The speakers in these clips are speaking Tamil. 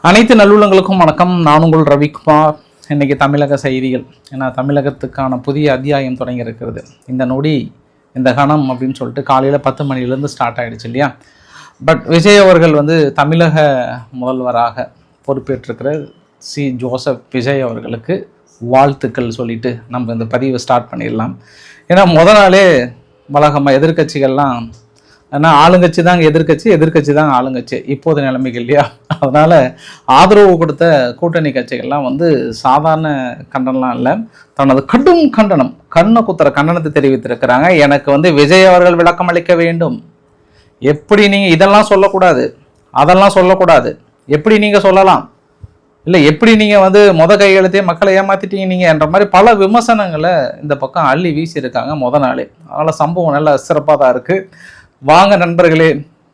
அனைத்து நல்லுள்ளங்களுக்கும் வணக்கம். நான் உங்கள் ரவிக்குமார். இன்னைக்கு தமிழக செய்திகள். ஏன்னா தமிழகத்துக்கான புதிய அத்தியாயம் தொடங்கி இருக்கிறது. இந்த நொடி இந்த கணம் அப்படின்னு சொல்லிட்டு காலையில் 10 மணிலேருந்து ஸ்டார்ட் ஆகிடுச்சு இல்லையா. பட் விஜய் அவர்கள் தமிழக முதல்வராக பொறுப்பேற்றிருக்கிற ஜோசப் விஜய் அவர்களுக்கு வாழ்த்துக்கள் சொல்லிட்டு நம்ம இந்த பதிவை ஸ்டார்ட் பண்ணிடலாம். ஏன்னா நாளே வழக்கமாக எதிர்கட்சிகள்லாம் ஏன்னா ஆளுங்கட்சி தாங்க எதிர்கட்சி, எதிர்கட்சி தாங்க ஆளுங்கட்சி இப்போது நிலைமைகள் இல்லையா. அதனால் ஆதரவு கொடுத்த கூட்டணி கட்சிகள்லாம் சாதாரண கண்டனம்லாம் இல்லை, தனது கடும் கண்டனம், கண்ணை குத்துற கண்டனத்தை தெரிவித்திருக்கிறாங்க. எனக்கு விஜய் அவர்கள் விளக்கம் அளிக்க வேண்டும். எப்படி நீங்கள் இதெல்லாம் சொல்லக்கூடாது, அதெல்லாம் சொல்லக்கூடாது, எப்படி நீங்கள் சொல்லலாம், இல்லை எப்படி நீங்கள் கையெழுத்தே மக்களை ஏமாத்திட்டீங்க நீங்கள் என்ற மாதிரி பல விமர்சனங்களை இந்த பக்கம் அள்ளி வீசியிருக்காங்க நாளே. அதனால் சம்பவம் நல்லா சிறப்பாக தான் இருக்குது. வாங்க நண்பர்களே,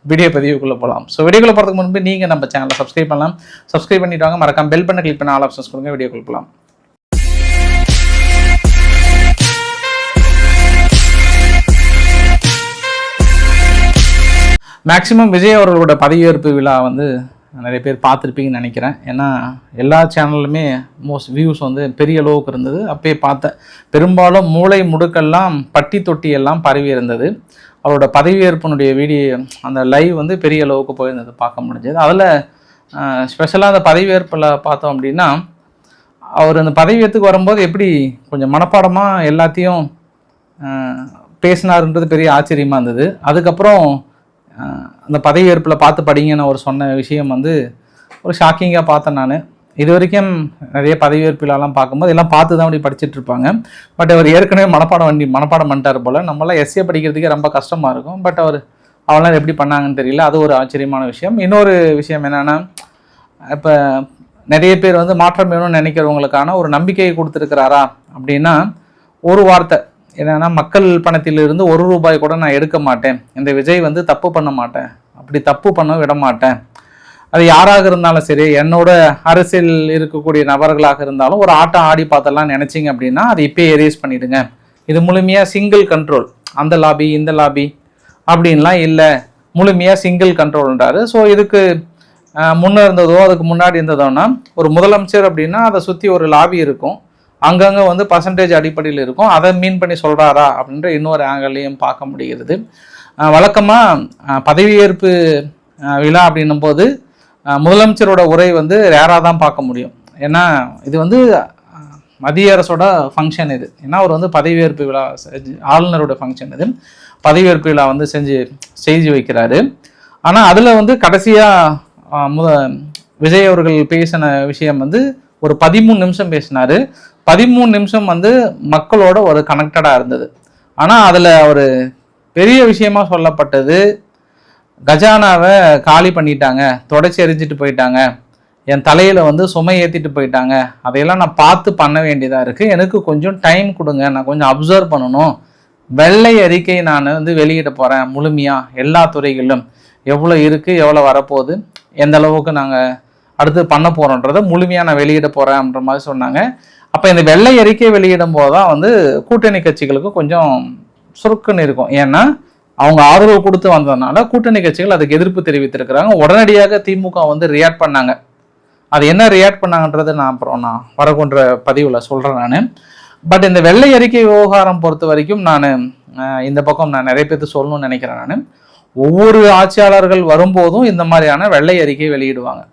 வீடியோ பதிவுக்குள்ளே போகலாம். ஸோ வீடியோக்குள்ளே போகிறதுக்கு முன்பு நீங்கள் நம்ம சேனலை சப்ஸ்கிரைப் பண்ணலாம். சப்ஸ்கிரைப் பண்ணிட்டு வாங்க, மறக்காம பெல் பண்ண கிளிக் பண்ண ஆல் ஆப்ஷன்ஸ் கொடுங்க. வீடியோக்குள்ளே போகலாம். மேக்சிமம் விஜய் அவர்களோட பதவியேற்பு விழா நிறைய பேர் பார்த்துருப்பீங்கன்னு நினைக்கிறேன். ஏன்னா எல்லா சேனல்லுமே மோஸ்ட் வியூஸ் பெரிய அளவுக்கு இருந்தது. அப்பயே பார்த்தேன், பெரும்பாலும் மூளை முடுக்கெல்லாம் பட்டி தொட்டி எல்லாம் பரவி இருந்தது. அவரோட பதவியேற்பினுடைய வீடியோ அந்த லைவ் பெரிய அளவுக்கு போயிருந்தது, பார்க்க முடிஞ்சது. அதில் ஸ்பெஷலாக அந்த பதவியேற்பில் பார்த்தோம் அப்படின்னா, அவர் அந்த பதவியேற்றுக்கு வரும்போது எப்படி கொஞ்சம் மனப்பாடமாக எல்லாத்தையும் பேசினாருன்றது பெரிய ஆச்சரியமாக இருந்தது. அதுக்கப்புறம் அந்த பதவியேற்பில் பார்த்து படிங்கன்னு அவர் சொன்ன விஷயம் ஒரு ஷாக்கிங்காக பார்த்தேன். நான் இது வரைக்கும் நிறைய பதவியேற்பிலெல்லாம் பார்க்கும்போது எல்லாம் பார்த்து தான் அப்படி படிச்சுட்டு இருப்பாங்க. பட் அவர் ஏற்கனவே மனப்பாடம் பண்ணிட்டார் போல். நம்மளாம் எஸ்ஏ படிக்கிறதுக்கே ரொம்ப கஷ்டமாக இருக்கும். பட் அவெல்லாம் எப்படி பண்ணாங்கன்னு தெரியல. அது ஒரு ஆச்சரியமான விஷயம். இன்னொரு விஷயம் என்னென்னா, இப்போ நிறைய பேர் மாற்றம் வேணும்னு நினைக்கிறவங்களுக்கான ஒரு நம்பிக்கையை கொடுத்துருக்கிறாரா அப்படின்னா, ஒரு வார்த்தை என்னென்னா, மக்கள் பணத்திலிருந்து ₹1 கூட நான் எடுக்க மாட்டேன், இந்த விஜய் தப்பு பண்ண மாட்டேன், அப்படி தப்பு பண்ண விட மாட்டேன். அது யாராக இருந்தாலும் சரி, என்னோட அரசியல் இருக்கக்கூடிய நபர்களாக இருந்தாலும் ஒரு ஆட்டம் ஆடி பார்த்தலாம் நினைச்சிங்க அப்படின்னா அதை இப்பயே எரேஸ் பண்ணிடுங்க. இது முழுமையாக சிங்கிள் கண்ட்ரோல், அந்த லாபி இந்த லாபி அப்படின்லாம் இல்லை, முழுமையாக சிங்கிள் கண்ட்ரோல்ன்றாரு. ஸோ இதுக்கு முன்னே இருந்ததோ அதுக்கு முன்னாடி இருந்ததோன்னா, ஒரு முதலமைச்சர் அப்படின்னா அதை சுற்றி ஒரு லாபி இருக்கும், அங்கங்கே பர்சன்டேஜ் அடிப்படையில் இருக்கும். அதை மீன் பண்ணி சொல்கிறாரா அப்படின்ற இன்னொரு ஆங்கிளையும் பார்க்க முடிகிறது. வழக்கமாக பதவியேற்பு விழா அப்படின்னும் போது முதலமைச்சரோட உரை ரேராக தான் பார்க்க முடியும். ஏன்னா இது மத்திய அரசோட ஃபங்க்ஷன் இது. ஏன்னா அவர் பதவியேற்பு விழா ஆளுநரோட ஃபங்க்ஷன் இது. பதவியேற்பு விழா செஞ்சு வைக்கிறாரு. ஆனால் அதில் கடைசியாக விஜய் அவர்கள் பேசின விஷயம் ஒரு 13 நிமிஷம் பேசினார். 13 நிமிஷம் மக்களோட ஒரு கனெக்டடாக இருந்தது. ஆனால் அதில் ஒரு பெரிய விஷயமா சொல்லப்பட்டது, கஜானாவை காலி பண்ணிட்டாங்க, தொடச்சி எரிஞ்சிட்டு போயிட்டாங்க, என் தலையில் சுமை ஏற்றிட்டு போயிட்டாங்க, அதையெல்லாம் நான் பார்த்து பண்ண வேண்டியதாக இருக்குது, எனக்கு கொஞ்சம் டைம் கொடுங்க, நான் கொஞ்சம் அப்சர்வ் பண்ணணும், வெள்ளை அறிக்கை நான் வெளியிட போகிறேன், முழுமையாக எல்லா துறைகளிலும் எவ்வளோ இருக்குது, எவ்வளோ வரப்போகுது, எந்த அளவுக்கு நாங்கள் அடுத்து பண்ண போகிறோன்றதை முழுமையாக நான் வெளியிட போகிறேன்ற மாதிரி சொன்னாங்க. அப்போ இந்த வெள்ளை அறிக்கை வெளியிடும் போது தான் கூட்டணி கட்சிகளுக்கு கொஞ்சம் சுருக்குன்னு இருக்கும். ஏன்னா அவங்க ஆதரவு கொடுத்து வந்ததுனால கூட்டணி கட்சிகள் அதுக்கு எதிர்ப்பு தெரிவித்திருக்கிறாங்க. உடனடியாக திமுக ரியாக்ட் பண்ணாங்க. அது என்ன ரியாக்ட் பண்ணாங்கன்றது நான் வரக்கூடிய பதிவில் சொல்கிறேன் நான். பட் இந்த வெள்ளை அறிக்கை விவகாரம் பொறுத்த வரைக்கும் நான் இந்த பக்கம் நிறைய பேருக்கு சொல்லணும்னு நினைக்கிறேன். நான் ஒவ்வொரு ஆட்சியாளர்கள் வரும்போதும் இந்த மாதிரியான வெள்ளை அறிக்கை வெளியிடுவாங்க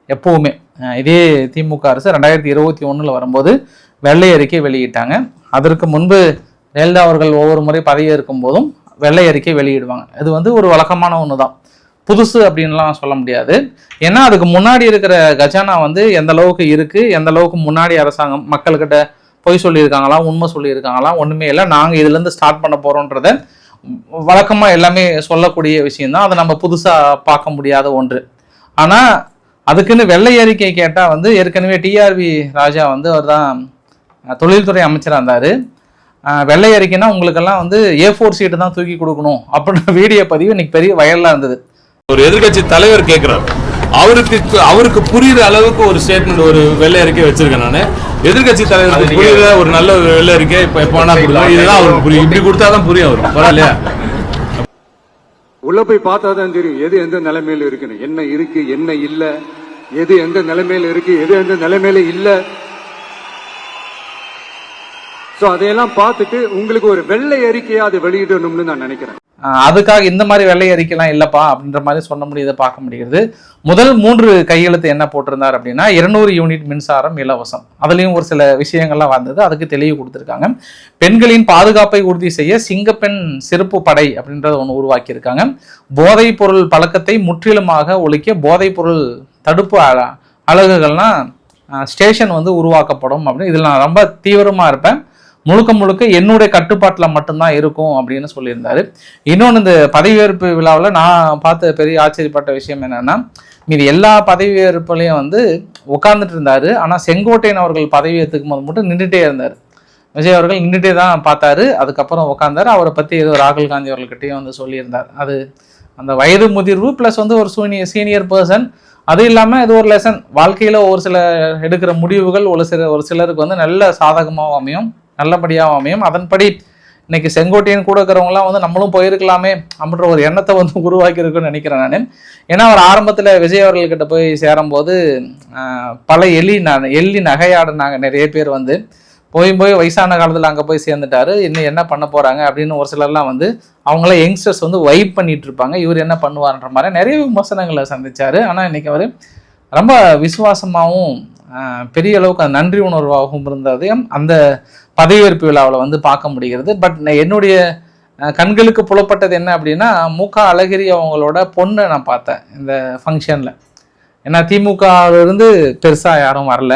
எப்போவுமே. இதே திமுக அரசு 2021 வரும்போது வெள்ளை அறிக்கை வெளியிட்டாங்க. அதற்கு முன்பு ஜெயலலிதா அவர்கள் ஒவ்வொரு முறை பதவியேற்கும் போதும் வெள்ளை அறிக்கை வெளியிடுவாங்க. இது ஒரு வழக்கமான ஒன்று தான், புதுசு அப்படின்லாம் சொல்ல முடியாது. ஏன்னா அதுக்கு முன்னாடி இருக்கிற கஜானா எந்த அளவுக்கு இருக்குது, எந்த அளவுக்கு முன்னாடி அரசாங்கம் மக்கள்கிட்ட பொய் சொல்லியிருக்காங்களா, உண்மை சொல்லியிருக்காங்களா, ஒன்றுமே இல்லை, நாங்கள் இதுலேருந்து ஸ்டார்ட் பண்ண போகிறோன்றத வழக்கமாக எல்லாமே சொல்லக்கூடிய விஷயம்தான். அதை நம்ம புதுசாக பார்க்க முடியாத ஒன்று. ஆனால் அதுக்குன்னு வெள்ளை அறிக்கை கேட்டால் ஏற்கனவே டிஆர்வி ராஜா அவர் தான் தொழில்துறை அமைச்சராக இருந்தார். வெள்ளை அறிக்கைன்னா உங்களுக்கெல்லாம் A4 சீட்டு தான் தூக்கி கொடுக்கணும் அப்படின்ற வீடியோ பதிவு இன்னைக்கு பெரிய வயலாக இருந்தது. ஒரு எதிர்கட்சி தலைவர் கேட்கிறார், அவருக்கு புரியுற அளவுக்கு ஒரு ஸ்டேட்மெண்ட், ஒரு வெள்ளை அறிக்கை வச்சிருக்கேன் நான். எதிர்கட்சி தலைவருக்கு புரியுற ஒரு நல்ல ஒரு வெள்ளை அறிக்கை இப்போ எப்போ வேணா கொடுக்கலாம், இதுதான் அவருக்கு புரியும், இப்படி கொடுத்தாதான் புரியும் அவருக்கு. பரவாயில்லையா? உள்ள போய் பார்த்தா தான் தெரியும் எது எந்த நிலைமையில இருக்குன்னு, என்ன இருக்கு என்ன இல்லை, எது எந்த நிலைமையில இருக்கு, எது எந்த நிலைமையில இல்ல. சோ அதையெல்லாம் பார்த்துட்டு உங்களுக்கு ஒரு வெள்ளை அறிக்கையா அதை வெளியிடணும்னு நான் நினைக்கிறேன். அதுக்காக இந்த மாதிரி வெள்ளை அறிக்கைலாம் இல்லப்பா அப்படின்ற மாதிரி சொல்ல முடியுது, பார்க்க முடிகிறது. முதல் 3 கையெழுத்து என்ன போட்டிருந்தார் அப்படின்னா 200 யூனிட் மின்சாரம் இலவசம். அதுலயும் ஒரு சில விஷயங்கள்லாம் வந்தது, அதுக்கு தெளிவு கொடுத்துருக்காங்க. பெண்களின் பாதுகாப்பை உறுதி செய்ய சிங்கப்பெண் சிறப்பு படை அப்படின்றத ஒன்று உருவாக்கியிருக்காங்க. போதைப் பொருள் பழக்கத்தை முற்றிலுமாக ஒழிக்க போதைப் பொருள் தடுப்பு அலகுகள்லாம் ஸ்டேஷன் வந்து உருவாக்கப்படும் அப்படின்னு. இதில் நான் ரொம்ப தீவிரமாக இருப்பேன், முழுக்க முழுக்க என்னுடைய கட்டுப்பாட்டில் மட்டும்தான் இருக்கும் அப்படின்னு சொல்லியிருந்தாரு. இன்னொன்று, இந்த பதவியேற்பு விழாவில் நான் பார்த்த பெரிய ஆச்சரியப்பட்ட விஷயம் என்னன்னா, மீது எல்லா பதவியேற்புலையும் வந்து உட்கார்ந்துட்டு இருந்தாரு. ஆனால் செங்கோட்டையன் அவர்கள் பதவி ஏற்றுக்கும் போது மட்டும் நின்றுட்டே இருந்தார். விஜய் அவர்கள் நின்றுட்டே தான் பார்த்தாரு, அதுக்கப்புறம் உட்காந்தாரு. அவரை பற்றி ஏதோ ராகுல் காந்தி அவர்கள்கிட்டையும் வந்து சொல்லியிருந்தார். அது அந்த வயது முதிர்வு ப்ளஸ் வந்து ஒரு சீனியர் பர்சன். அது இல்லாமல் இது ஒரு லெசன். வாழ்க்கையில் ஒரு சில எடுக்கிற முடிவுகள் ஒரு சிலருக்கு வந்து நல்ல சாதகமாகவும் அமையும், நல்லபடியாகவும் அமையும். அதன்படி இன்னைக்கு செங்கோட்டையன் கூட இருக்கிறவங்களாம் வந்து நம்மளும் போயிருக்கலாமே அப்படின்ற ஒரு எண்ணத்தை வந்து உருவாக்கி இருக்குன்னு நினைக்கிறேன் நான். ஏன்னா அவர் ஆரம்பத்தில் விஜய் அவர்கள்கிட்ட போய் சேரும்போது பல எள்ளி நகையாடுனாங்க நிறைய பேர் வந்து. போய் வயசான காலத்தில் அங்கே போய் சேர்ந்துட்டாரு, இன்னும் என்ன பண்ண போகிறாங்க அப்படின்னு ஒரு சிலர்லாம் வந்து அவங்களாம் யங்ஸ்டர்ஸ் வந்து வைப் பண்ணிட்டு இருப்பாங்க, இவர் என்ன பண்ணுவார்ன்ற மாதிரி நிறைய விமர்சனங்களை சந்திச்சாரு. ஆனால் இன்னைக்கு அவர் ரொம்ப விசுவாசமாகவும் பெரிய அளவுக்கு நன்றி உணர்வாகவும் இருந்தது அந்த பதவியேற்பு விழாவில் வந்து பார்க்க முடிகிறது. பட் என்னுடைய கண்களுக்கு புலப்பட்டது என்ன அப்படின்னா, முக அழகிரி அவங்களோட பொண்ணை நான் பார்த்தேன் இந்த ஃபங்க்ஷனில். ஏன்னா திமுகவிலிருந்து பெருசாக யாரும் வரல,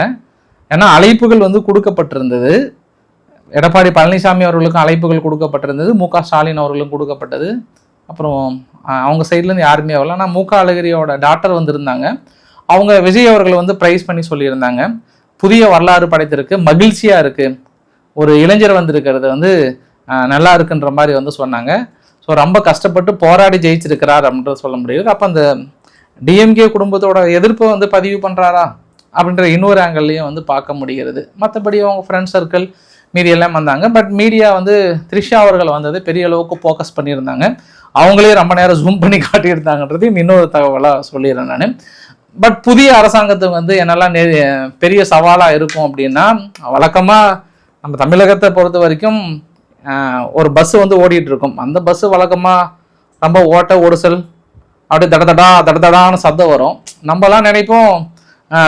ஏன்னா அழைப்புகள் வந்து கொடுக்கப்பட்டிருந்தது. எடப்பாடி பழனிசாமி அவர்களுக்கும் அழைப்புகள் கொடுக்கப்பட்டிருந்தது, முக ஸ்டாலின் அவர்களுக்கும் கொடுக்கப்பட்டது. அப்புறம் அவங்க சைட்லேருந்து யாருமே வரல. ஆனால் முக அழகிரியோட டாக்டர் வந்திருந்தாங்க. அவங்க விஜய் அவர்களை வந்து ப்ரைஸ் பண்ணி சொல்லியிருந்தாங்க, புதிய வரலாறு படைத்திருக்கு, மகிழ்ச்சியாக இருக்குது, ஒரு இளைஞர் வந்திருக்கிறது வந்து நல்லா இருக்குன்ற மாதிரி வந்து சொன்னாங்க. ஸோ ரொம்ப கஷ்டப்பட்டு போராடி ஜெயிச்சிருக்கிறார் அப்படின்றது சொல்ல முடியுது. அப்போ அந்த டிஎம்கே குடும்பத்தோட எதிர்ப்பை வந்து பதிவு பண்ணுறாரா அப்படின்ற இன்னொரு ஆங்கிள்லையும் வந்து பார்க்க முடிகிறது. மற்றபடி அவங்க ஃப்ரெண்ட் சர்க்கிள் மீதி எல்லாம் வந்தாங்க. பட் மீடியா வந்து த்ரிஷா அவர்கள் வந்தது பெரிய அளவுக்கு ஃபோக்கஸ் பண்ணியிருந்தாங்க. அவங்களே ரொம்ப நேரம் ஜூம் பண்ணி காட்டியிருந்தாங்கன்றதையும் இன்னொரு தகவலாக சொல்லிடுறேன் நான். பட் புதிய அரசாங்கத்துக்கு வந்து என்னெல்லாம் பெரிய சவாலாக இருக்கும் அப்படின்னா, வழக்கமாக நம்ம தமிழகத்தை பொறுத்த வரைக்கும் ஒரு பஸ்ஸு வந்து ஓடிட்டு இருக்கும். அந்த பஸ்ஸு வழக்கமாக ரொம்ப ஓடுசல் அப்படியே தடதடான்னு சத்தம் வரும். நம்மலாம் நினைப்போம்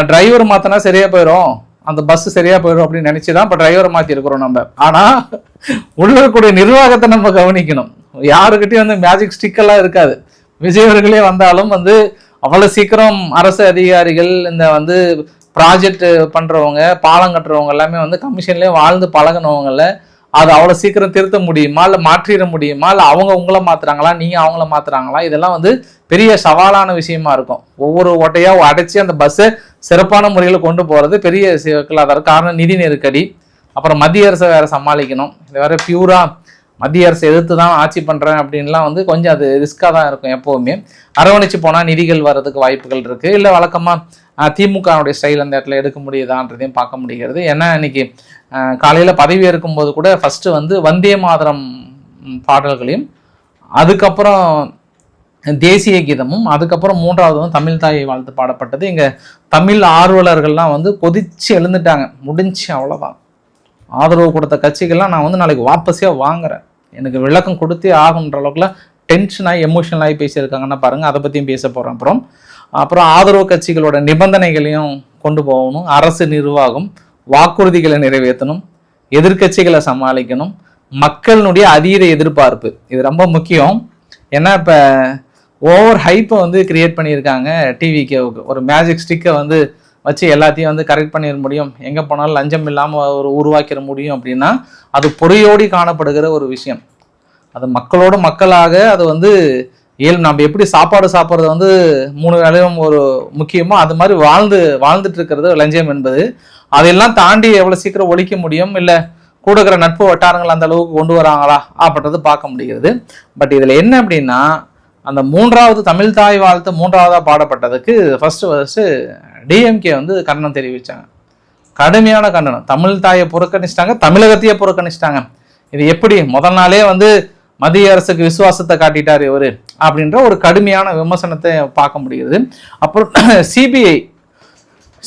டிரைவர் மாற்றினா சரியாக போயிடும், அந்த பஸ்ஸு சரியாக போயிடும் அப்படின்னு நினச்சி தான் இப்போ டிரைவரை மாற்றிருக்கிறோம் நம்ம. ஆனால் உள்ள இருக்கக்கூடிய நிர்வாகத்தை நம்ம கவனிக்கணும். யாருக்கிட்டையும் வந்து மேஜிக் ஸ்டிக்கெல்லாம் இருக்காது. விஜய் அவர்களே வந்தாலும் வந்து அவ்வளோ சீக்கிரம் அரசு அதிகாரிகள், இந்த வந்து ப்ராஜெக்ட் பண்ணுறவங்க, பாலம் கட்டுறவங்க எல்லாமே வந்து கமிஷன்லேயே வாழ்ந்து பழகினவங்கள அது அவ்வளோ சீக்கிரம் திருத்த முடியுமா, இல்லை மாற்றிட முடியுமா, இல்லை அவங்க உங்களை மாற்றுறாங்களா, நீங்கள் அவங்கள மாற்றுறாங்களா, இதெல்லாம் வந்து பெரிய சவாலான விஷயமா இருக்கும். ஒவ்வொரு ஓட்டையாக அடைச்சி அந்த பஸ்ஸை சிறப்பான முறையில் கொண்டு போகிறது பெரிய சிக்கலாக காரணம் நிதி நெருக்கடி. அப்புறம் மத்திய அரசை வேறு சமாளிக்கணும். இது வேறு பியூரா மத்திய அரசு எதிர்த்து தான் ஆட்சி பண்ணுறேன் அப்படின்லாம் வந்து கொஞ்சம் அது ரிஸ்க்காக தான் இருக்கும். எப்போவுமே அரவணைச்சு போனால் நிதிகள் வர்றதுக்கு வாய்ப்புகள் இருக்குது. இல்லை வழக்கமாக திமுகவுடைய ஸ்டைல் அந்த இடத்துல எடுக்க முடியுதான்றதையும் பார்க்க முடிகிறது. ஏன்னா இன்னைக்கு காலையில் பதவி ஏற்கும்போது கூட ஃபஸ்ட்டு வந்து வந்தே மாதரம் பாடல்களையும், அதுக்கப்புறம் தேசிய கீதமும், அதுக்கப்புறம் 3வது வந்து தமிழ் தாயை வாழ்த்து பாடப்பட்டது. இங்கே தமிழ் ஆர்வலர்கள்லாம் வந்து கொதிச்சு எழுந்துட்டாங்க. முடிஞ்சு அவ்வளோதான். ஆதரவு கொடுத்த கட்சிகள்லாம் நான் வந்து நாளைக்கு வாபஸியாக வாங்குறேன், எனக்கு விளக்கம் கொடுத்தே ஆகுன்ற அளவுக்குலாம் டென்ஷனாகி எமோஷனலாகி பேசியிருக்காங்கன்னா பாருங்கள். அதை பற்றியும் பேச போகிறேன். அப்புறம் ஆதரவு கட்சிகளோட நிபந்தனைகளையும் கொண்டு போகணும். அரசு நிர்வாகம் வாக்குறுதிகளை நிறைவேற்றணும், எதிர்கட்சிகளை சமாளிக்கணும், மக்களினுடைய அதீத எதிர்பார்ப்பு இது ரொம்ப முக்கியம். ஏன்னா இப்போ ஓவர் ஹைப்பை வந்து கிரியேட் பண்ணியிருக்காங்க டிவிகேவுக்கு. ஒரு மேஜிக் ஸ்டிக்கை வந்து வச்சு எல்லாத்தையும் வந்து கரெக்ட் பண்ணிட முடியும், எங்கே போனாலும் லஞ்சம் இல்லாமல் ஒரு உருவாக்கிட முடியும் அப்படின்னா அது பொறையோடி காணப்படுகிற ஒரு விஷயம். அது மக்களோட மக்களாக அது வந்து நம்ம எப்படி சாப்பாடு சாப்பிட்றது வந்து 3 வேளையும் ஒரு முக்கியமோ அது மாதிரி வாழ்ந்துட்டு இருக்கிறது லஞ்சம் என்பது. அதையெல்லாம் தாண்டி எவ்வளோ சீக்கிரம் ஒழிக்க முடியும், இல்லை கூட இருக்கிற நட்பு வட்டாரங்கள் அந்த அளவுக்கு கொண்டு வராங்களா அப்படின்றது பார்க்க முடிகிறது. பட் இதில் என்ன அப்படின்னா, அந்த 3வது தமிழ் தாய் வாழ்த்து 3வதாக பாடப்பட்டதுக்கு ஃபர்ஸ்ட் டிஎம்கே வந்து கண்டனம் தெரிவித்தாங்க. கடுமையான கண்டனம். தமிழ் தாயை புறக்கணிச்சிட்டாங்க, தமிழகத்தையே புறக்கணிச்சிட்டாங்க. இது எப்படி முதல் நாளே வந்து மத்திய அரசுக்கு விசுவாசத்தை காட்டிட்டார் இவர் அப்படின்ற ஒரு கடுமையான விமர்சனத்தை பார்க்க முடிகிறது. அப்புறம் சிபிஐ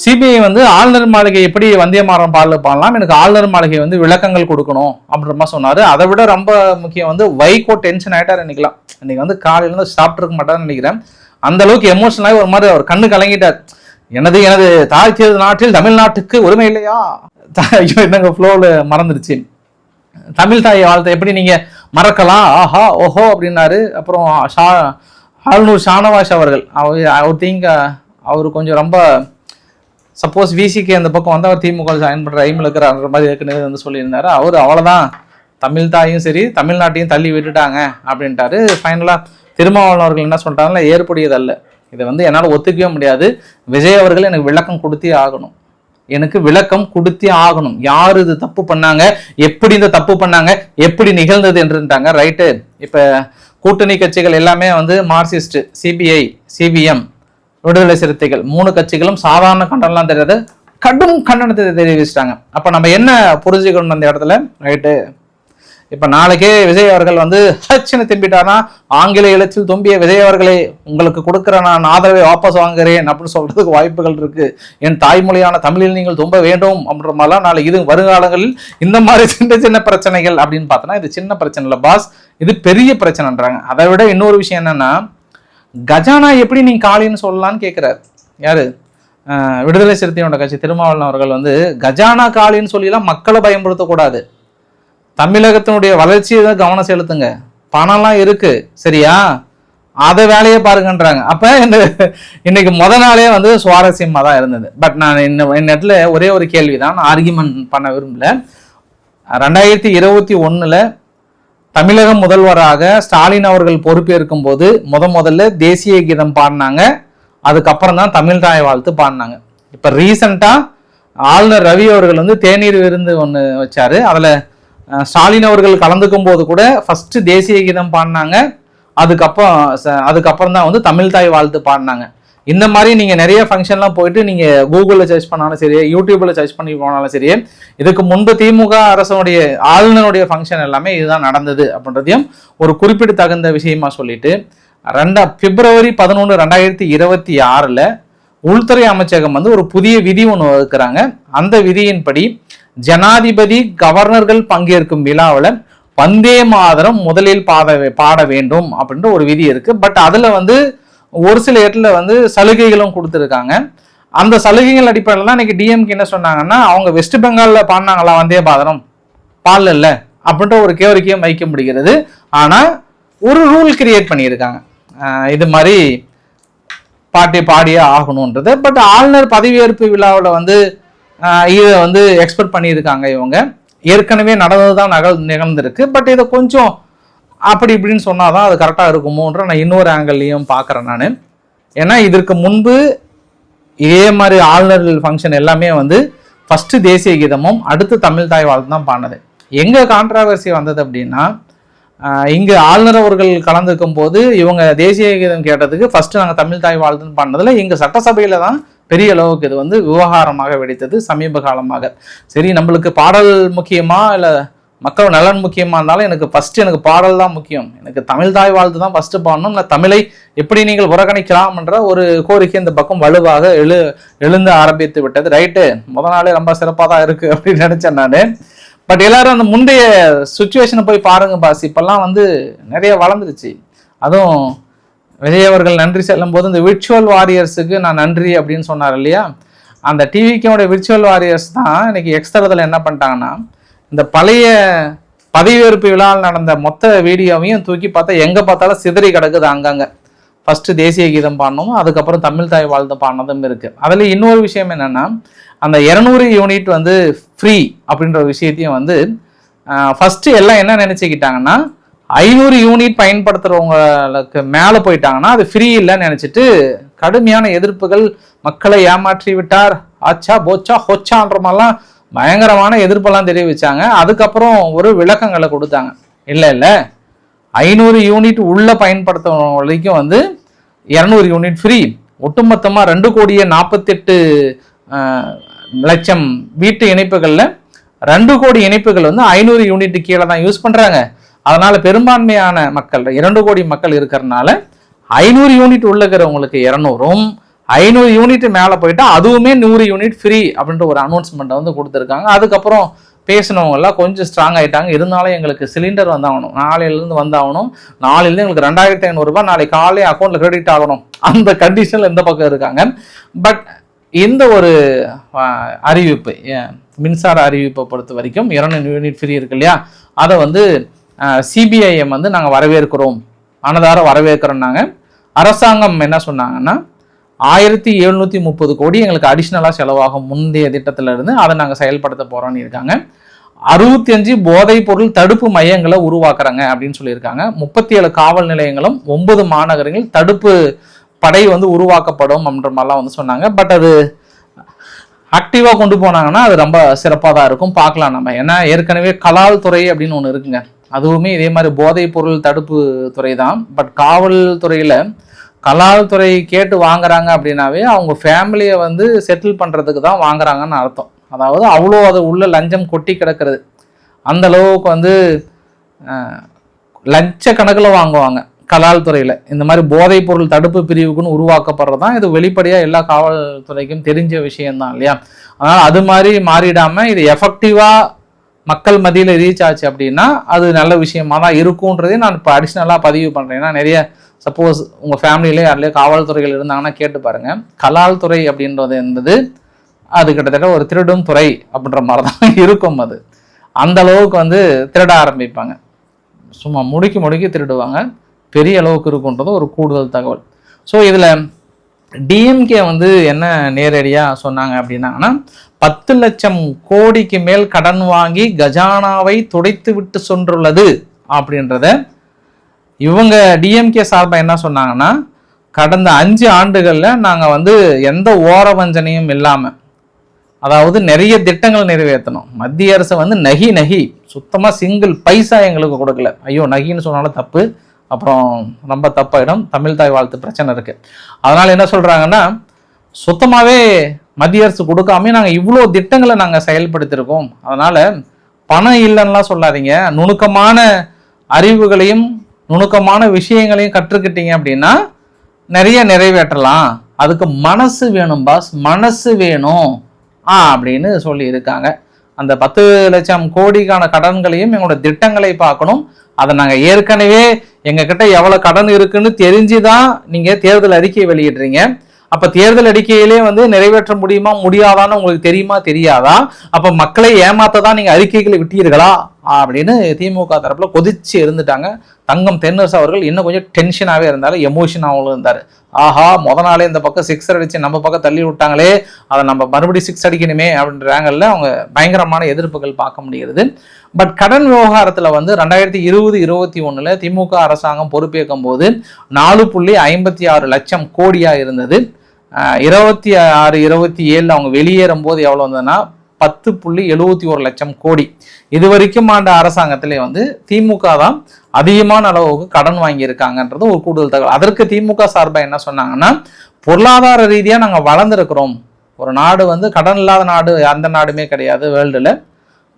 சிபிஐ வந்து ஆளுநர் மாளிகை எப்படி வந்தியமாறன் பாடல பாடலாம், எனக்கு ஆளுநர் மாளிகை வந்து விளக்கங்கள் கொடுக்கணும் அப்படின்ற மாதிரி சொன்னாரு. அதை விட ரொம்ப முக்கியம் வந்து வைகோ டென்ஷன் ஆயிட்டாரு இன்னைக்கெல்லாம். இன்னைக்கு வந்து காலையில இருந்து சாப்பிட்டு இருக்க மாட்டாருன்னு நினைக்கிறேன். அந்த அளவுக்கு எமோஷனலாகி ஒரு மாதிரி அவர் கண்ணு கலங்கிட்டார். எனது தாய் தேர்தல் நாட்டில் தமிழ்நாட்டுக்கு உரிமை இல்லையா, என்னங்க ஃப்ளோவில் மறந்துடுச்சு. தமிழ் தாய் வாழ்த்தை எப்படி நீங்க மறக்கலாம், ஆஹா ஓஹோ அப்படின்னாரு. அப்புறம் ஆளுநர் ஷானவாஸ் அவர்கள் அவர் கொஞ்சம் ரொம்ப சப்போஸ் விசிக்கு அந்த பக்கம் வந்து அவர் திமுக ஜாயின் பண்ற ஐமில் இருக்கிற மாதிரி ஏற்கனவே வந்து சொல்லியிருந்தாரு. அவர் அவ்வளோதான், தமிழ் தாயும் சரி தமிழ்நாட்டையும் தள்ளி விட்டுட்டாங்க அப்படின்ட்டாரு. ஃபைனலாக திருமாவளவன் அவர்கள் என்ன சொல்லிட்டாங்கன்னா, ஏற்புடையதல்ல, இதை வந்து என்னால் ஒத்துக்கவே முடியாது, விஜய் அவர்கள் எனக்கு விளக்கம் கொடுத்தே ஆகணும், எனக்கு விளக்கம் கொடுத்தே ஆகணும், யார் இது தப்பு பண்ணாங்க, எப்படி இந்த தப்பு பண்ணாங்க, எப்படி நிகழ்ந்தது என்றுட்டாங்க. ரைட்டு, இப்போ கூட்டணி கட்சிகள் எல்லாமே வந்து மார்க்சிஸ்ட், சிபிஐ, சிபிஎம், விடுதலை சிறுத்தைகள் 3 கட்சிகளும் சாதாரண கண்டனம்லாம் தெரியாது, கடும் கண்டனத்தை தெரிவிச்சிட்டாங்க. அப்ப நம்ம என்ன புரிஞ்சுக்கணும் அந்த இடத்துல? ரைட்டு, இப்ப நாளைக்கே விஜய் அவர்கள் வந்து ஹச்சுன்னு திரும்பிட்டார்னா, ஆங்கில எழுச்சில் தும்பிய விஜய் அவர்களை உங்களுக்கு கொடுக்கிற நான் ஆதரவை வாபஸ் வாங்குறேன் அப்படின்னு சொல்றதுக்கு வாய்ப்புகள் இருக்கு. என் தாய்மொழியான தமிழில் நீங்கள் தும்ப வேண்டும் அப்படின்ற மாதிரிலாம் நாளைக்கு இது வருங்காலங்களில் இந்த மாதிரி சின்ன சின்ன பிரச்சனைகள் அப்படின்னு பார்த்தோன்னா, இது சின்ன பிரச்சனை இல்லை பாஸ், இது பெரிய பிரச்சனைன்றாங்க. அதை விட இன்னொரு விஷயம் என்னன்னா, கஜானா எப்படி நீங்க காலின்னு சொல்லலான்னு கேட்கிறார். யாரு? விடுதலை சிறுத்தையோட கட்சி திருமாவளவன் அவர்கள் வந்து கஜானா காலின்னு சொல்லிலாம் மக்களை பயன்படுத்தக்கூடாது, தமிழகத்தினுடைய வளர்ச்சியை தான் கவனம் செலுத்துங்க, பணம்லாம் இருக்கு சரியா, அதை வேலையை பாருங்கன்றாங்க. அப்ப இன்னைக்கு நாளே வந்து சுவாரஸ்யமா தான் இருந்தது. பட் நான் இந்த இடத்துல ஒரே ஒரு கேள்விதான், ஆர்கியூமெண்ட் பண்ண விரும்பல. 2021 தமிழக முதல்வராக ஸ்டாலின் அவர்கள் பொறுப்பேற்கும் போது முதல்ல தேசிய கீதம் பாடினாங்க, அதுக்கப்புறம் தான் தமிழ் தாய் வாழ்த்து பாடினாங்க. இப்ப ரீசெண்டா ஆளுநர் ரவி அவர்கள் வந்து தேநீர் விருந்து ஒன்று வச்சாரு, அதுல ஸ்டாலின் அவர்கள் கலந்துக்கும் போது கூட ஃபர்ஸ்ட் தேசிய கீதம் பாடினாங்க, அதுக்கப்புறம் தான் வந்து தமிழ் தாய் வாழ்த்து பாடினாங்க. இந்த மாதிரி நீங்க நிறைய ஃபங்க்ஷன்லாம் போயிட்டு நீங்க கூகுளில் சர்ச் பண்ணாலும் சரி, யூடியூப்ல சர்ச் பண்ணி போனாலும் சரி, இதுக்கு முன்பு திமுக அரசனுடைய ஆளுநருடைய ஃபங்க்ஷன் எல்லாமே இதுதான் நடந்தது அப்படின்றதையும் ஒரு குறிப்பிடத்தகுந்த விஷயமா சொல்லிட்டு, பிப்ரவரி 11, 2026 உள்துறை அமைச்சகம் வந்து ஒரு புதிய விதி ஒன்று வகுக்கிறாங்க. அந்த விதியின்படி ஜனாதிபதி கவர்னர்கள் பங்கேற்கும் விழாவில் வந்தே மாதரம் முதலில் பாட வேண்டும் அப்படின்ற ஒரு விதி இருக்கு. பட் அதுல வந்து ஒரு சில இடத்துல வந்து சலுகைகளும் கொடுத்துருக்காங்க. அந்த சலுகைகள் அடிப்படையில் தான் இன்னைக்கு டிஎம்கே என்ன சொன்னாங்கன்னா, அவங்க வெஸ்ட் பெங்கால்ல பாடினாங்களா வந்தே மாதரம், பாடல இல்லை அப்படின்ற ஒரு கோரிக்கையும் வைக்க முடிகிறது. ஆனா ஒரு ரூல் கிரியேட் பண்ணியிருக்காங்க, இது மாதிரி பாட்டை பாடியே ஆகணும்ன்றது. பட் ஆளுநர் பதவியேற்பு விழாவில் வந்து இதை வந்து எக்ஸ்பெக்ட் பண்ணியிருக்காங்க. இவங்க ஏற்கனவே நடந்ததுதான் நிகழ்ந்திருக்கு. பட் இதை கொஞ்சம் அப்படி இப்படின்னு சொன்னாதான் அது கரெக்டாக இருக்குமோன்ற நான் இன்னொரு ஆங்கிள்லையும் பார்க்குறேன் நான். ஏன்னா இதற்கு முன்பு இதே மாதிரி ஆளுநர் ஃபங்க்ஷன் எல்லாமே வந்து ஃபர்ஸ்ட் தேசிய கீதமும் அடுத்து தமிழ் தாய் வாழ்த்து தான் பாடினது. எங்க கான்ட்ராவர்சி வந்தது அப்படின்னா, இங்கு ஆளுநர் அவர்கள் கலந்துக்கும் போது இவங்க தேசிய கீதம் கேட்டதுக்கு ஃபர்ஸ்ட் நாங்கள் தமிழ் தாய் வாழ்த்துன்னு பாடினதுல இங்க சட்டசபையில தான் பெரிய அளவுக்கு இது வந்து விவகாரமாக வெடித்தது சமீப காலமாக. சரி, நம்மளுக்கு பாடல் முக்கியமா இல்லை மக்கள் நலன் முக்கியமா இருந்தாலும் எனக்கு பாடல் தான் முக்கியம், எனக்கு தமிழ் தாய் வாழ்த்து தான் ஃபர்ஸ்ட் பாடணும், நான் தமிழை எப்படி நீங்கள் புறக்கணிக்கலாம் என்ற ஒரு கோரிக்கை இந்த பக்கம் வலுவாக எழுந்து ஆரம்பித்து விட்டது. ரைட்டு, நாளே ரொம்ப சிறப்பாக தான் இருக்கு அப்படின்னு நினைச்சேன் நான். பட் எல்லாரும் அந்த முந்தைய சுச்சுவேஷனை போய் பாருங்க பாஸ், இப்பெல்லாம் வந்து நிறைய வளர்ந்துருச்சு. அதுவும் விஜய் அவர்கள் நன்றி செல்லும் போது இந்த விர்ச்சுவல் வாரியர்ஸுக்கு நான் நன்றி அப்படின்னு சொன்னார் இல்லையா, அந்த டிவிக்கோட விர்ச்சுவல் வாரியர்ஸ் தான் இன்னைக்கு எக்ஸ்தரத்தில் என்ன பண்ணிட்டாங்கன்னா, இந்த பழைய பதவியேற்பு விழாவில் நடந்த மொத்த வீடியோவையும் தூக்கி பார்த்தா எங்க பார்த்தாலும் சிதறி கிடக்குது அங்கங்க. ஃபர்ஸ்ட் தேசிய கீதம் பாடணும், அதுக்கப்புறம் தமிழ் தாய் வாழ்த்து பாடினதும் இருக்கு. அதுல இன்னொரு விஷயம் என்னன்னா, அந்த 200 யூனிட் வந்து ஃப்ரீ அப்படின்ற விஷயத்தையும் வந்து ஃபர்ஸ்ட் எல்லாம் என்ன நினைச்சுக்கிட்டாங்கன்னா, 500 யூனிட் பயன்படுத்துறவங்களுக்கு மேல போயிட்டாங்கன்னா அது ஃப்ரீ இல்லைன்னு நினைச்சிட்டு கடுமையான எதிர்ப்புகள், மக்களை ஏமாற்றி விட்டார், ஆச்சா போச்சா ஹோச்சான்ற மாதிரிலாம் பயங்கரமான எதிர்ப்பெல்லாம் தெரிவிச்சாங்க. அதுக்கப்புறம் ஒரு விளக்கங்களை கொடுத்தாங்க. இல்லை 500 யூனிட் உள்ள பயன்படுத்துறவங்க வரைக்கும் வந்து 200 யூனிட் ஃப்ரீ. ஒட்டுமொத்தமாக 2,40,00,000 வீட்டு இணைப்புகளில் 2 கோடி இணைப்புகள் வந்து 500 யூனிட் கீழே தான் யூஸ் பண்ணுறாங்க. அதனால பெரும்பான்மையான மக்கள் 2 கோடி மக்கள் இருக்கிறதுனால 500 யூனிட் உள்ளக்கிறவங்களுக்கு 200ம் 500 யூனிட் மேலே போயிட்டா அதுவுமே 100 யூனிட் ஃப்ரீ அப்படின்ற ஒரு அனௌன்ஸ்மெண்ட்டை வந்து கொடுத்துருக்காங்க. அதுக்கப்புறம் பேசினவங்கெல்லாம் கொஞ்சம் ஸ்ட்ராங் ஆகிட்டாங்க. இருந்தாலும் எங்களுக்கு சிலிண்டர் வந்தாகணும், நாளையிலேருந்து வந்தாகணும், நாளையிலேருந்து எங்களுக்கு 2500 ரூபாய் நாளைக்கு காலையில் அக்கௌண்ட்டில் கிரெடிட் ஆகணும், அந்த கண்டிஷனில் இந்த பக்கம் இருக்காங்க. பட் இந்த ஒரு அறிவிப்பு, மின்சார அறிவிப்பை பொறுத்த வரைக்கும் 200 யூனிட் ஃப்ரீ இருக்கு இல்லையா, அதை வந்து சிபிஐஎம் வந்து நாங்கள் வரவேற்கிறோம், மனதார வரவேற்கிறோம்னாங்க. அரசாங்கம் என்ன சொன்னாங்கன்னா 1730 கோடி எங்களுக்கு அடிஷ்னலாக செலவாகும் முந்தைய திட்டத்தில் இருந்து, அதை நாங்கள் செயல்படுத்த போகிறோன்னு இருக்காங்க. 65 போதைப் பொருள் தடுப்பு மையங்களை உருவாக்குறாங்க அப்படின்னு சொல்லியிருக்காங்க. 37 காவல் நிலையங்களும் 9 மாநகரங்கள் தடுப்பு படை வந்து உருவாக்கப்படும் அப்படின்ற மாதிரிலாம் வந்து சொன்னாங்க. பட் அது ஆக்டிவாக கொண்டு போனாங்கன்னா அது ரொம்ப சிறப்பாக தான் இருக்கும், பார்க்கலாம் நம்ம. ஏன்னா ஏற்கனவே கலால் துறை அப்படின்னு ஒன்று இருக்குங்க, அதுவுமே இதே மாதிரி போதைப் பொருள் தடுப்பு துறை தான். பட் காவல்துறையில் கலால் துறை கேட்டு வாங்குறாங்க அப்படின்னாவே அவங்க ஃபேமிலியை வந்து செட்டில் பண்ணுறதுக்கு தான் வாங்குறாங்கன்னு அர்த்தம். அதாவது அவ்வளோ அது உள்ள லஞ்சம் கொட்டி கிடக்கிறது, அந்த அளவுக்கு வந்து லட்சக்கணக்கில் வாங்குவாங்க கலால் துறையில். இந்த மாதிரி போதைப் பொருள் தடுப்பு பிரிவுக்குன்னு உருவாக்கப்படுறது தான் இது. வெளிப்படையாக எல்லா காவல்துறைக்கும் தெரிஞ்ச விஷயம்தான் இல்லையா. அதனால் அது மாதிரி மாறிடாமல் இது எஃபெக்டிவாக மக்கள் மத்தியில் ரீச் ஆச்சு அப்படின்னா அது நல்ல விஷயமா தான் இருக்கும்ன்றதே நான் இப்போ அடிஷ்னலாக பதிவு பண்ணுறேன். ஏன்னா நிறைய சப்போஸ் உங்கள் ஃபேமிலியிலே யாரிலே காவல்துறைகள் இருந்தாங்கன்னா கேட்டு பாருங்கள். கலால் துறை அப்படின்றது என்பது அது கிட்டத்தட்ட ஒரு திருடும் துறை அப்படின்ற மாதிரி தான் இருக்கும். அது அந்த அளவுக்கு வந்து திருட ஆரம்பிப்பாங்க, சும்மா முடுக்கி திருடுவாங்க, பெரிய அளவுக்கு இருக்குன்றது ஒரு கூடுதல் தகவல். ஸோ இதில் டிஎம்கே வந்து என்ன நேரடியாக சொன்னாங்க அப்படின்னாங்கன்னா 10 லட்சம் கோடிக்கு மேல் கடன் வாங்கி கஜானாவை துடைத்து விட்டு சென்றுள்ளது அப்படின்றத இவங்க டிஎம்கே சார்பாக என்ன சொன்னாங்கன்னா, கடந்த 5 ஆண்டுகளில் நாங்கள் வந்து எந்த ஓரவஞ்சனையும் இல்லாமல், அதாவது நிறைய திட்டங்கள் நிறைவேற்றணும். மத்திய அரசு வந்து நகி சுத்தமாக சிங்கிள் பைசா எங்களுக்கு கொடுக்கல. ஐயோ நகின்னு சொன்னாலும் தப்பு, அப்புறம் ரொம்ப தப்பாயிடும், தமிழ் தாய் வாழ்த்து பிரச்சனை இருக்குது. அதனால் என்ன சொல்கிறாங்கன்னா, சுத்தமாகவே மத்திய அரசு கொடுக்காம நாங்கள் இவ்வளோ திட்டங்களை நாங்கள் செயல்படுத்தியிருக்கோம். அதனால் பணம் இல்லைன்னுலாம் சொல்லாதீங்க, நுணுக்கமான அறிவுகளையும் நுணுக்கமான விஷயங்களையும் கற்றுக்கிட்டீங்க அப்படின்னா நிறைய நிறைவேற்றலாம். அதுக்கு மனசு வேணும் பாஸ், மனசு வேணும் அப்படின்னு சொல்லி இருக்காங்க. அந்த 10 லட்சம் கோடிக்கான கடன்களையும் எங்களோட திட்டங்களை பார்க்கணும். அதை நாங்கள் ஏற்கனவே எங்ககிட்ட எவ்வளோ கடன் இருக்குன்னு தெரிஞ்சுதான் நீங்கள் தேர்தல் அறிக்கையை வெளியிடுறீங்க. அப்போ தேர்தல் அறிக்கையிலே வந்து நிறைவேற்ற முடியுமா முடியாதான்னு உங்களுக்கு தெரியுமா தெரியாதா? அப்போ மக்களை ஏமாத்த தான் நீங்கள் அறிக்கைகளை விட்டீர்களா அப்படின்னு திமுக தரப்புல கொதிச்சு இருந்துட்டாங்க. தங்கம் தென்னரசு அவர்கள் இன்னும் கொஞ்சம் டென்ஷனாகவே இருந்தாலும் எமோஷனாகவும் இருந்தார். ஆஹா நாளே இந்த பக்கம் 6 அடிச்சு நம்ம பக்கம் தள்ளி விட்டாங்களே, அதை நம்ம மறுபடியும் 6 அடிக்கணுமே அப்படின்ற ஆங்கிளில் அவங்க பயங்கரமான எதிர்ப்புகள் பார்க்க முடிகிறது. பட் கடன் விவகாரத்தில் வந்து 2020-21 திமுக அரசாங்கம் பொறுப்பேற்கும் போது 4.56 லட்சம் கோடியாக இருந்தது. 26-27 அவங்க வெளியேறும் போது எவ்வளோ வந்ததுன்னா 10.71 லட்சம் கோடி. இது வரைக்கும் ஆண்ட அரசாங்கத்திலே வந்து திமுக தான் அதிகமான அளவுக்கு கடன் வாங்கியிருக்காங்கன்றது ஒரு கூடுதல் தகவல். அதற்கு திமுக சார்பாக என்ன சொன்னாங்கன்னா, பொருளாதார ரீதியாக நாங்கள் வளர்ந்துருக்கிறோம். ஒரு நாடு வந்து கடன் இல்லாத நாடு அந்த நாடுமே கிடையாது வேர்ல்டில்.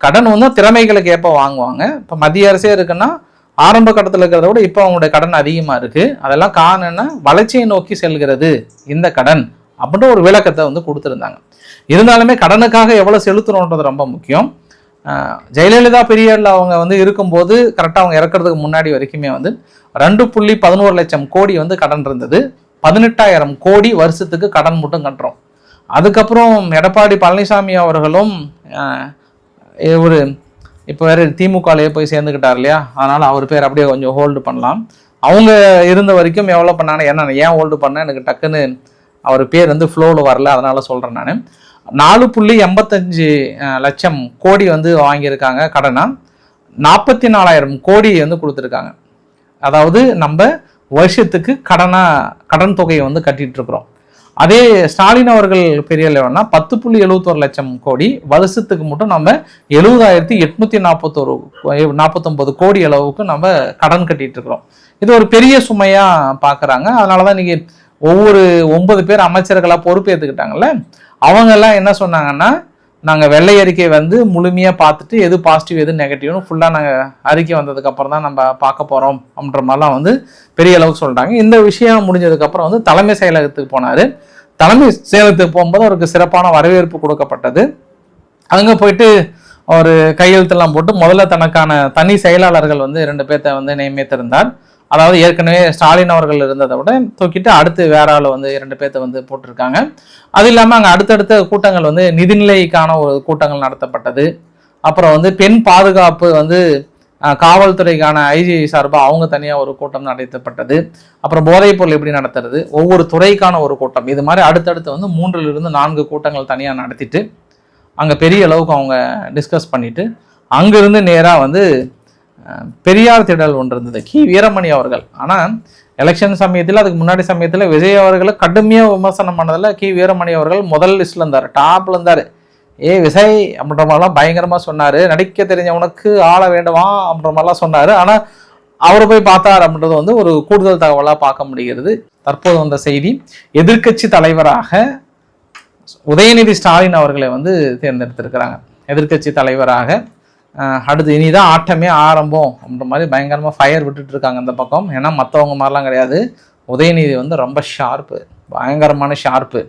கடன் வந்து திறமைகளுக்கு ஏற்ப வாங்குவாங்க. இப்போ மத்திய அரசே இருக்குன்னா ஆரம்ப கட்டத்தில் இருக்கிறத விட இப்போ அவங்களுடைய கடன் அதிகமாக இருக்குது. அதெல்லாம் காரணம் என்ன, வளர்ச்சியை நோக்கி செல்கிறது இந்த கடன் அப்படின்ற ஒரு விளக்கத்தை வந்து கொடுத்துருந்தாங்க. இருந்தாலுமே கடனுக்காக எவ்வளோ செலுத்தணுன்றது ரொம்ப முக்கியம். ஜெயலலிதா பீரியடில் அவங்க வந்து இருக்கும்போது கரெக்டாக அவங்க இறக்கிறதுக்கு முன்னாடி வரைக்குமே வந்து 2.11 லட்சம் கோடி வந்து கடன் இருந்தது. 18,000 கோடி வருஷத்துக்கு கடன் மட்டும் கட்டுறோம். அதுக்கப்புறம் எடப்பாடி பழனிசாமி அவர்களும் ஒரு இப்போ வேறு திமுகலேயே போய் சேர்ந்துக்கிட்டார் இல்லையா, அதனால் அவர் பேர் அப்படியே கொஞ்சம் ஹோல்டு பண்ணலாம். அவங்க இருந்த வரைக்கும் எவ்வளோ பண்ணாங்க, ஏன் ஹோல்டு பண்ணேன் எனக்கு டக்குன்னு அவர் பேர் வந்து ஃப்ளோவில் வரல, அதனால் சொல்கிறேன் நான். 4.85 லட்சம் கோடி வந்து வாங்கியிருக்காங்க கடனாக. 44,000 கோடி வந்து கொடுத்துருக்காங்க. அதாவது நம்ம வருஷத்துக்கு கடன் தொகையை வந்து கட்டிட்டு இருக்கிறோம். அதே ஸ்டாலின் அவர்கள் பெரிய லெவல்னா 10.71 லட்சம் கோடி வருஷத்துக்கு மட்டும் நம்ம 70,849 கோடி அளவுக்கு நம்ம கடன் கட்டிட்டு இருக்கிறோம். இது ஒரு பெரிய சுமையா பார்க்குறாங்க. அதனாலதான் இன்னைக்கு ஒவ்வொரு 9 பேர் அமைச்சர்களாக பொறுப்பேற்றுக்கிட்டாங்கல்ல, அவங்க எல்லாம் என்ன சொன்னாங்கன்னா, நாங்கள் வெள்ளை அறிக்கை வந்து முழுமையாக பார்த்துட்டு எது பாசிட்டிவ் எது நெகட்டிவ்னு ஃபுல்லாக நாங்கள் அறிக்கை வந்ததுக்கப்புறம் தான் நம்ம பார்க்க போகிறோம் அப்படின்ற மாதிரிலாம் வந்து பெரிய அளவுக்கு சொல்கிறாங்க. இந்த விஷயம் முடிஞ்சதுக்கப்புறம் வந்து தலைமை செயலகத்துக்கு போனார். தலைமை செயலகத்துக்கு போகும்போது அவருக்கு சிறப்பான வரவேற்பு கொடுக்கப்பட்டது. அங்கே போயிட்டு ஒரு கையெழுத்தெல்லாம் போட்டு முதல்ல தனக்கான தனி செயலாளர்கள் வந்து 2 பேர்த்த வந்து நியமித்திருந்தார். அதாவது ஏற்கனவே ஸ்டாலின் அவர்கள் இருந்ததை விட தூக்கிட்டு அடுத்து வேற ஆள் வந்து 2 பேர்த்த வந்து போட்டிருக்காங்க. அது இல்லாமல் அங்கே அடுத்தடுத்த கூட்டங்கள் வந்து நிதிநிலைக்கான ஒரு கூட்டங்கள் நடத்தப்பட்டது. அப்புறம் வந்து பெண் பாதுகாப்பு வந்து காவல்துறைக்கான ஐஜி சார்பாக அவங்க தனியாக ஒரு கூட்டம் நடத்தப்பட்டது. அப்புறம் போதைப் பொருள் எப்படி நடத்துறது, ஒவ்வொரு துறைக்கான ஒரு கூட்டம், இது மாதிரி அடுத்தடுத்து வந்து 3 to 4 கூட்டங்கள் தனியாக நடத்திட்டு அங்கே பெரிய அளவுக்கு அவங்க டிஸ்கஸ் பண்ணிட்டு அங்கிருந்து நேராக வந்து பெரியார் திடல் ஒன்று இருந்தது, கி வீரமணி அவர்கள். ஆனால் எலெக்ஷன் சமயத்தில் அதுக்கு முன்னாடி சமயத்தில் விஜய் அவர்களை கடுமையாக விமர்சனம் பண்ணதில் கி வீரமணி அவர்கள் முதல் லிஸ்ட்டில் இருந்தார், டாப்பில் இருந்தார். விஜய் அப்படின்ற மாதிரிலாம் பயங்கரமாக சொன்னார், நடிக்க தெரிஞ்சவனுக்கு ஆள வேண்டுமா அப்படின்ற மாதிரிலாம் சொன்னார். ஆனால் அவரை போய் பார்த்தார் அப்படின்றது வந்து ஒரு கூடுதல் தகவலாக பார்க்க முடிகிறது. தற்போது வந்த செய்தி, எதிர்க்கட்சி தலைவராக உதயநிதி ஸ்டாலின் அவர்களை வந்து தேர்ந்தெடுத்திருக்கிறாங்க. எதிர்க்கட்சி தலைவராக அடுத்து இனிதான் ஆட்டமே ஆரம்பம் அப்படின்ற மாதிரி பயங்கரமாக ஃபயர் விட்டுட்டு இருக்காங்க இந்த பக்கம். ஏன்னா மற்றவங்க மாதிரிலாம் கிடையாது, உதயநிதி வந்து ரொம்ப ஷார்ப்பு, பயங்கரமான ஷார்ப்பு.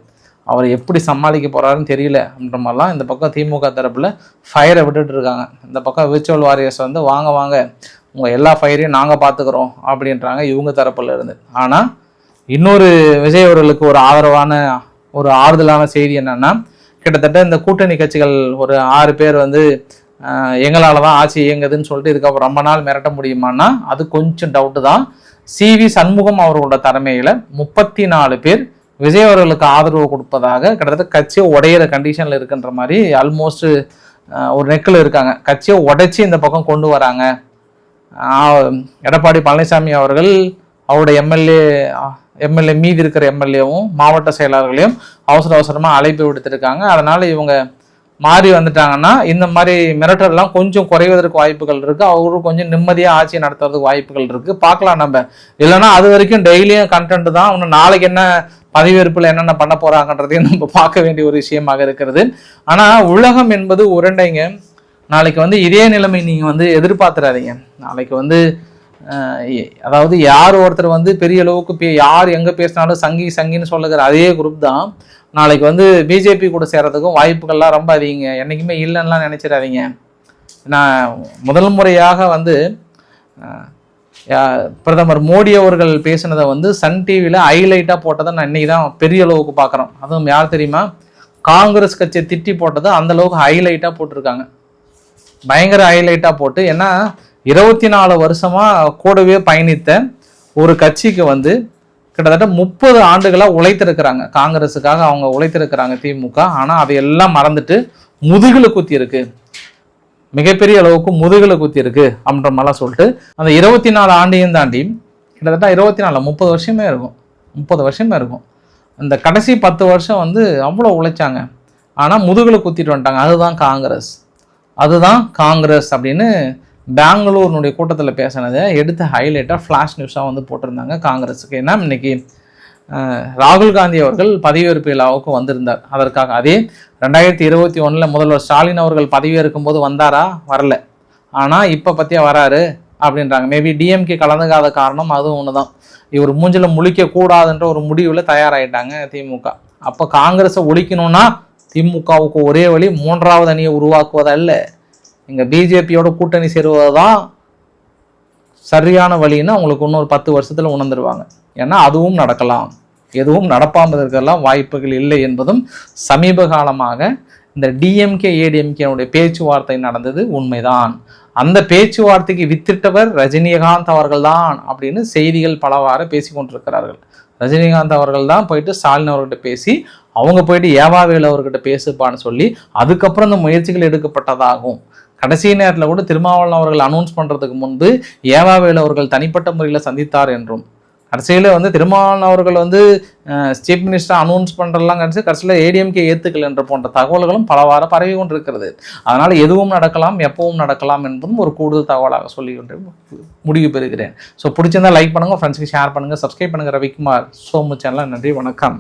அவர் எப்படி சமாளிக்க போகிறாருன்னு தெரியல அப்படின்ற மாதிரிலாம் இந்த பக்கம் திமுக தரப்பில் ஃபயரை விட்டுட்டு இருக்காங்க. இந்த பக்கம் விர்ச்சுவல் வாரியர்ஸ் வந்து வாங்க வாங்க உங்கள் எல்லா ஃபயரையும் நாங்கள் பார்த்துக்குறோம் அப்படின்றாங்க இவங்க தரப்பில் இருந்து. ஆனால் இன்னொரு விஜய் அவர்களுக்கு ஒரு ஆதரவான ஒரு ஆறுதலான செய்தி என்னன்னா, கிட்டத்தட்ட இந்த கூட்டணி கட்சிகள் ஒரு 6 பேர் வந்து எங்களால் தான் ஆட்சி இயங்குதுன்னு சொல்லிட்டு இதுக்கப்புறம் ரொம்ப நாள் மிரட்ட முடியுமான்னா அது கொஞ்சம் டவுட்டு தான். CV சண்முகம் அவர்களோட தலைமையில் 34 பேர் விஜய் அவர்களுக்கு ஆதரவு கொடுப்பதாக கிட்டத்தட்ட கட்சியை உடையிற கண்டிஷனில் இருக்குன்ற மாதிரி ஆல்மோஸ்ட் ஒரு நெக்கில் இருக்காங்க. கட்சியை உடைச்சி இந்த பக்கம் கொண்டு வராங்க. எடப்பாடி பழனிசாமி அவர்கள் அவருடைய எம்எல்ஏ மீதி இருக்கிற எம்எல்ஏவும் மாவட்ட செயலாளர்களையும் அவசரமாக அழைப்பு விடுத்திருக்காங்க. அதனால இவங்க மாறி வந்துட்டாங்கன்னா இந்த மாதிரி மிரட்டல்லாம் கொஞ்சம் குறைவதற்கு வாய்ப்புகள் இருக்கு. அவரும் கொஞ்சம் நிம்மதியாக ஆட்சி நடத்துறதுக்கு வாய்ப்புகள் இருக்கு. பார்க்கலாம் நம்ம. இல்லைன்னா அது வரைக்கும் டெய்லியும் கண்டென்ட் தான். இன்னும் நாளைக்கு என்ன பதவியேற்பில் என்னென்ன பண்ண போறாங்கன்றதையும் நம்ம பார்க்க வேண்டிய ஒரு விஷயமாக இருக்கிறது. ஆனால் உலகம் என்பது உருண்டைங்க. நாளைக்கு வந்து இதே நிலைமை நீங்கள் வந்து எதிர்பார்த்துறாதீங்க. நாளைக்கு வந்து அதாவது யார் ஒருத்தர் வந்து பெரிய அளவுக்கு யார் எங்கே பேசினாலும் சங்கின்னு சொல்லுகிற அதே குரூப் தான் நாளைக்கு வந்து பிஜேபி கூட சேர்றதுக்கும் வாய்ப்புகள்லாம் ரொம்ப அதிகங்க. என்றைக்குமே இல்லைன்னுலாம் நினைச்சிடாதீங்க. நான் முதல் முறையாக வந்து பிரதமர் மோடி அவர்கள் பேசினதை வந்து சன் டிவியில் ஹைலைட்டாக போட்டதை நான் இன்னைக்கு தான் பெரிய அளவுக்கு பார்க்குறோம். அதுவும் யார் தெரியுமா, காங்கிரஸ் கட்சியை திட்டி போட்டதை அந்த அளவுக்கு ஹைலைட்டாக போட்டிருக்காங்க. பயங்கர ஹைலைட்டாக போட்டு, ஏன்னா 24 வருஷமாக கூடவே பயணித்த ஒரு கட்சிக்கு வந்து கிட்டத்தட்ட 30 ஆண்டுகளாக உழைத்திருக்கிறாங்க. காங்கிரஸுக்காக அவங்க உழைத்திருக்கிறாங்க திமுக. ஆனால் அதையெல்லாம் மறந்துட்டு முதுகில் குத்தி இருக்கு, மிகப்பெரிய அளவுக்கு முதுகில் குத்தி இருக்கு அப்படின்ற மாதிரிலாம் சொல்லிட்டு அந்த 24 ஆண்டையும் தாண்டி கிட்டத்தட்ட 30 வருஷமே இருக்கும். 30 வருஷமே இருக்கும். அந்த கடைசி 10 வருஷம் வந்து அவ்வளோ உழைச்சாங்க. ஆனால் முதுகில் குத்திட்டு வந்துட்டாங்க. அதுதான் காங்கிரஸ் அப்படின்னு பெங்களூர்னுடைய கூட்டத்தில் பேசினதை எடுத்து ஹைலைட்டாக ஃப்ளாஷ் நியூஸாக வந்து போட்டிருந்தாங்க காங்கிரஸுக்கு. ஏன்னா இன்னைக்கு ராகுல் காந்தி அவர்கள் பதவியேற்பு விழாவுக்கு வந்திருந்தார். அதற்காக அதே 2021 முதல்வர் ஸ்டாலின் அவர்கள் பதவியேற்கும் போது வந்தாரா, வரல. ஆனால் இப்போ பற்றியா வராரு அப்படின்றாங்க. மேபி டிஎம்கே கலந்துக்காத காரணம் அதுவும் ஒன்று தான். இவர் மூஞ்சில் முழிக்க கூடாதுன்ற ஒரு முடிவில் தயாராகிட்டாங்க திமுக. அப்போ காங்கிரஸை ஒழிக்கணும்னா திமுகவுக்கு ஒரே வழி 3வது அணியை உருவாக்குவதல்ல, இங்கே பிஜேபியோட கூட்டணி சேருவது தான் சரியான வழின்னு அவங்களுக்கு இன்னொரு 10 வருஷத்தில் உணர்ந்துருவாங்க. ஏன்னா அதுவும் நடக்கலாம், எதுவும் நடப்பாமல் இருக்கலாம் வாய்ப்புகள் இல்லை என்பதும் சமீப காலமாக இந்த டிஎம்கே ஏடிஎம்கேனுடைய பேச்சுவார்த்தை நடந்தது உண்மைதான். அந்த பேச்சுவார்த்தைக்கு வித்திட்டவர் ரஜினிகாந்த் அவர்கள் தான் அப்படின்னு செய்திகள் பலவாறு பேசி கொண்டிருக்கிறார்கள். ரஜினிகாந்த் அவர்கள் தான் போயிட்டு ஸ்டாலின் அவர்கிட்ட பேசி அவங்க போயிட்டு ஏவாவேலு அவர்கிட்ட பேசுப்பான்னு சொல்லி அதுக்கப்புறம் இந்த முயற்சிகள் எடுக்கப்பட்டதாகும். கடைசி நேரத்தில் கூட திருமாவளவன் அவர்கள் அனௌன்ஸ் பண்ணுறதுக்கு முன்பு ஏவாவேலு அவர்கள் தனிப்பட்ட முறையில் சந்தித்தார் என்றும், கடைசியில் வந்து திருமாவளவன் அவர்கள் வந்து சீஃப் மினிஸ்டர் அனௌன்ஸ் பண்ணுறதுலாம் கடைசியில் ஏடிஎம்கே ஏற்றுக்கல் என்ற போன்ற தகவல்களும் பலவாறு பரவி கொண்டிருக்கிறது. அதனால் எதுவும் நடக்கலாம், எப்பவும் நடக்கலாம் என்பதும் ஒரு கூடுதல் தகவலாக சொல்லிக்கொண்டு முடிவு பெறுகிறேன். ஸோ பிடிச்சிருந்தா லைக் பண்ணுங்கள், ஃப்ரெண்ட்ஸுக்கு ஷேர் பண்ணுங்கள், சப்ஸ்கிரைப் பண்ணுங்கள். ரவிக்குமார் சோமு சேனல். நன்றி, வணக்கம்.